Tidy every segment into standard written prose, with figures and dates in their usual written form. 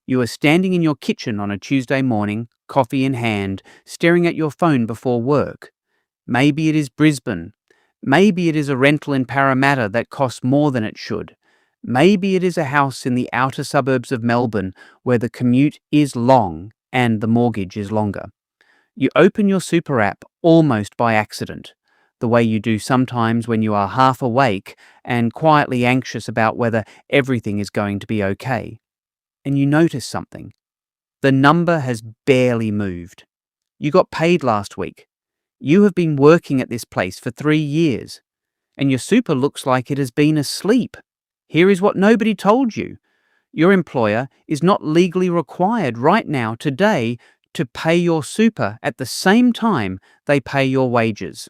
You are standing in your kitchen on a Tuesday morning, coffee in hand, staring at your phone before work. Maybe it is Brisbane. Maybe it is a rental in Parramatta that costs more than it should. Maybe it is a house in the outer suburbs of Melbourne where the commute is long and the mortgage is longer. You open your super app almost by accident, the way you do sometimes when you are half awake and quietly anxious about whether everything is going to be okay. And you notice something. The number has barely moved. You got paid last week. You have been working at this place for 3 years, and your super looks like it has been asleep. Here is what nobody told you. Your employer is not legally required right now, today, to pay your super at the same time they pay your wages.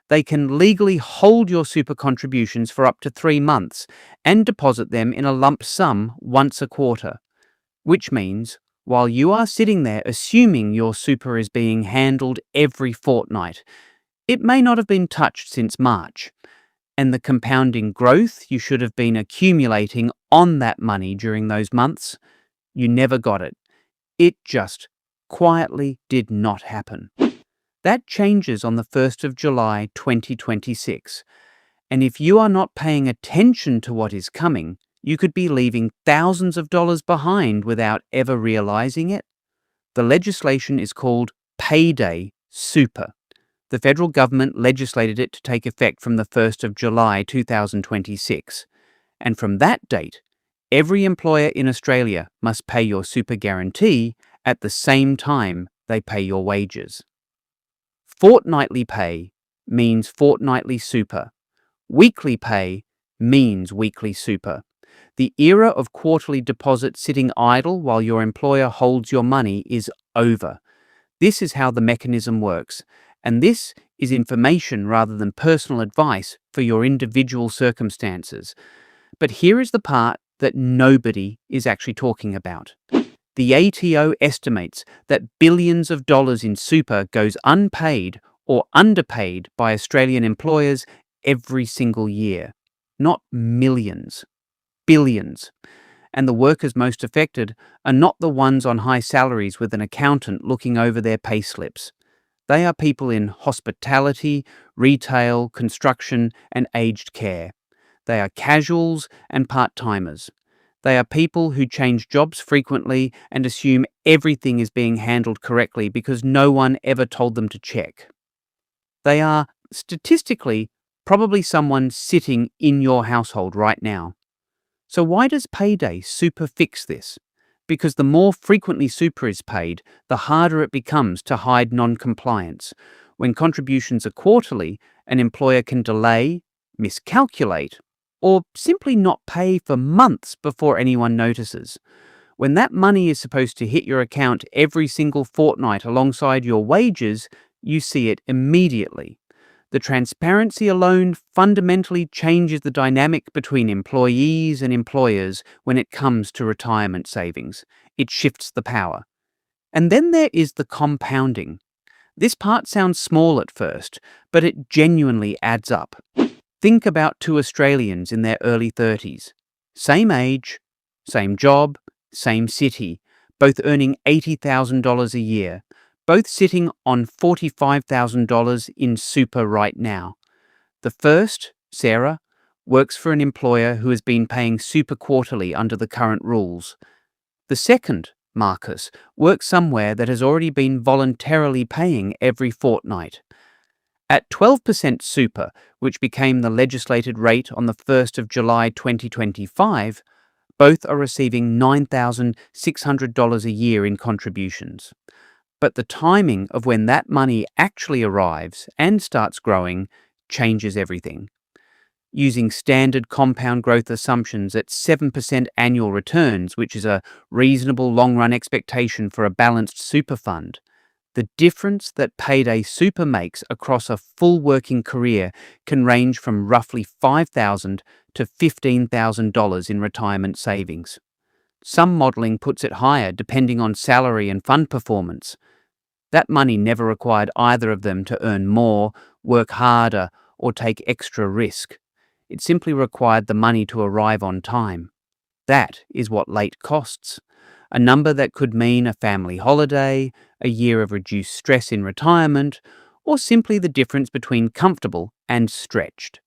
They can legally hold your super contributions for up to 3 months and deposit them in a lump sum once a quarter, which means while you are sitting there assuming your super is being handled every fortnight, it may not have been touched since March, and the compounding growth you should have been accumulating on that money during those months, you never got it. It just quietly did not happen. That changes on the 1st of July 2026, and if you are not paying attention to what is coming, you could be leaving thousands of dollars behind without ever realizing it. The legislation is called Payday Super. The federal government legislated it to take effect from the 1st of July 2026, and from that date, every employer in Australia must pay your super guarantee at the same time they pay your wages. Fortnightly pay means fortnightly super. Weekly pay means weekly super. The era of quarterly deposits sitting idle while your employer holds your money is over. This is how the mechanism works, and this is information rather than personal advice for your individual circumstances. But here is the part that nobody is actually talking about. The ATO estimates that billions of dollars in super goes unpaid or underpaid by Australian employers every single year. Not millions, billions. And the workers most affected are not the ones on high salaries with an accountant looking over their pay slips. They are people in hospitality, retail, construction, and aged care. They are casuals and part-timers. They are people who change jobs frequently and assume everything is being handled correctly because no one ever told them to check. They are, statistically, probably someone sitting in your household right now. So why does Payday Super fix this? Because the more frequently super is paid, the harder it becomes to hide non-compliance. When contributions are quarterly, an employer can delay, miscalculate, or simply not pay for months before anyone notices. When that money is supposed to hit your account every single fortnight alongside your wages, you see it immediately. The transparency alone fundamentally changes the dynamic between employees and employers when it comes to retirement savings. It shifts the power. And then there is the compounding. This part sounds small at first, but it genuinely adds up. Think about 2 Australians in their early 30s. Same age, same job, same city, both earning $80,000 a year, both sitting on $45,000 in super right now. The first, Sarah, works for an employer who has been paying super quarterly under the current rules. The second, Marcus, works somewhere that has already been voluntarily paying every fortnight. At 12% super, which became the legislated rate on the 1st of July 2025, both are receiving $9,600 a year in contributions. But the timing of when that money actually arrives and starts growing changes everything. Using standard compound growth assumptions at 7% annual returns, which is a reasonable long-run expectation for a balanced super fund, the difference that Payday Super makes across a full working career can range from roughly $5,000 to $15,000 in retirement savings. Some modelling puts it higher depending on salary and fund performance. That money never required either of them to earn more, work harder, or take extra risk. It simply required the money to arrive on time. That is what late costs. a number that could mean a family holiday, a year of reduced stress in retirement, or simply the difference between comfortable and stretched.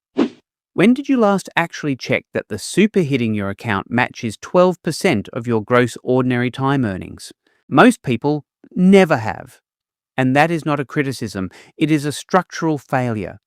When did you last actually check that the super hitting your account matches 12% of your gross ordinary time earnings? Most people never have. And that is not a criticism, it is a structural failure.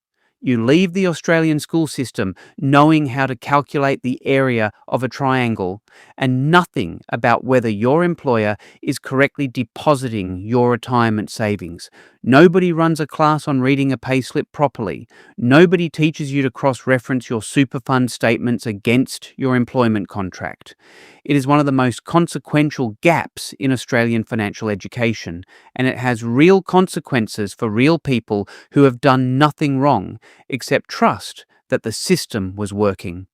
You leave the Australian school system knowing how to calculate the area of a triangle and nothing about whether your employer is correctly depositing your retirement savings. Nobody runs a class on reading a payslip properly. Nobody teaches you to cross-reference your super fund statements against your employment contract. It is one of the most consequential gaps in Australian financial education, and it has real consequences for real people who have done nothing wrong except trust that the system was working.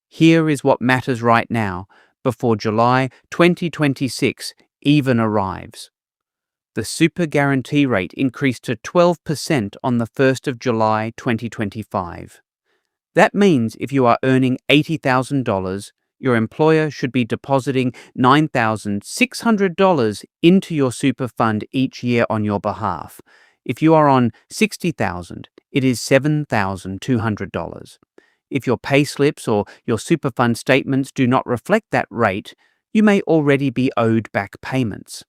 Here is what matters right now, before July 2026 even arrives. The super guarantee rate increased to 12% on the 1st of July 2025. That means if you are earning $80,000, your employer should be depositing $9,600 into your super fund each year on your behalf. If you are on $60,000, it is $7,200. If your pay slips or your super fund statements do not reflect that rate, you may already be owed back payments.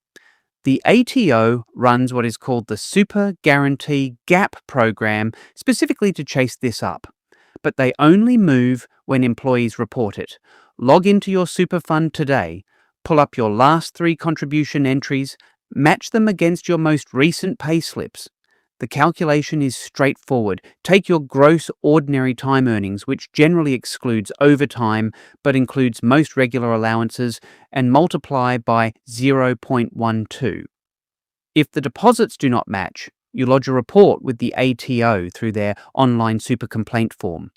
The ATO runs what is called the Super Guarantee Gap program specifically to chase this up. But they only move when employees report it. Log into your super fund today, pull up your last 3 contribution entries, match them against your most recent pay slips. The calculation is straightforward. Take your gross ordinary time earnings, which generally excludes overtime but includes most regular allowances, and multiply by 0.12. If the deposits do not match, you lodge a report with the ATO through their online super complaint form.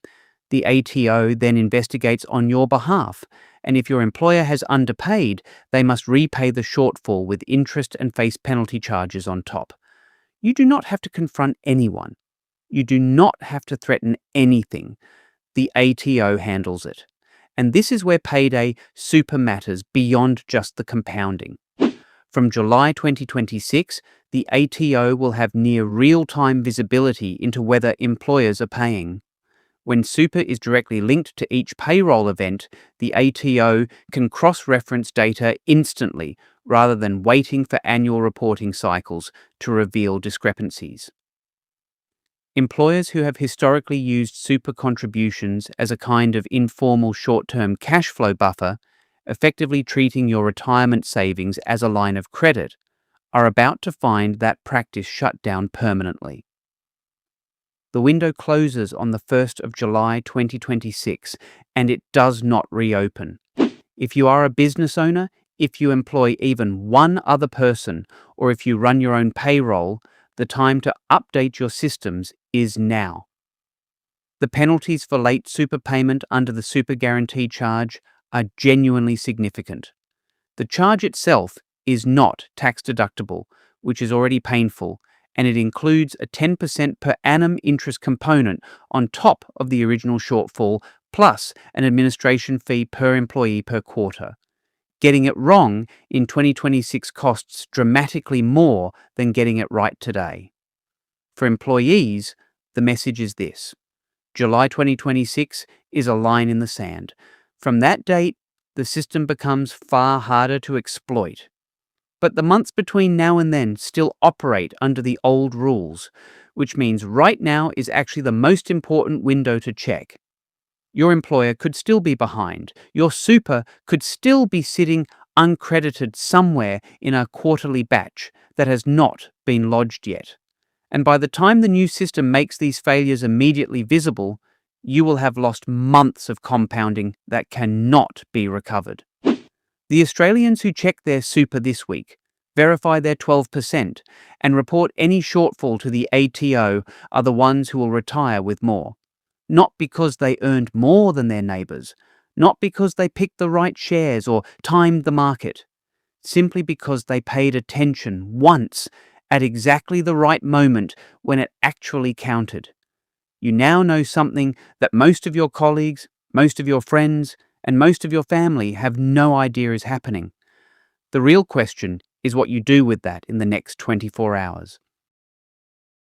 The ATO then investigates on your behalf, and if your employer has underpaid, they must repay the shortfall with interest and face penalty charges on top. You do not have to confront anyone. You do not have to threaten anything. The ATO handles it. And this is where Payday super matters beyond just the compounding. From July 2026, the ATO will have near real-time visibility into whether employers are paying. When super is directly linked to each payroll event, the ATO can cross-reference data instantly rather than waiting for annual reporting cycles to reveal discrepancies. Employers who have historically used super contributions as a kind of informal short-term cash flow buffer, effectively treating your retirement savings as a line of credit, are about to find that practice shut down permanently. The window closes on the 1st of July 2026, and it does not reopen. If you are a business owner, if you employ even one other person, or if you run your own payroll, the time to update your systems is now. The penalties for late super payment under the super guarantee charge are genuinely significant. The charge itself is not tax deductible, which is already painful, and it includes a 10% per annum interest component on top of the original shortfall, plus an administration fee per employee per quarter. Getting it wrong in 2026 costs dramatically more than getting it right today. For employees, the message is this: July 2026 is a line in the sand. From that date, the system becomes far harder to exploit. But the months between now and then still operate under the old rules, which means right now is actually the most important window to check. Your employer could still be behind. Your super could still be sitting uncredited somewhere in a quarterly batch that has not been lodged yet. And by the time the new system makes these failures immediately visible, you will have lost months of compounding that cannot be recovered. The Australians who check their super this week, verify their 12%, and report any shortfall to the ATO are the ones who will retire with more. Not because they earned more than their neighbours, not because they picked the right shares or timed the market, simply because they paid attention once at exactly the right moment when it actually counted. You now know something that most of your colleagues, most of your friends, and most of your family have no idea is happening. The real question is what you do with that in the next 24 hours.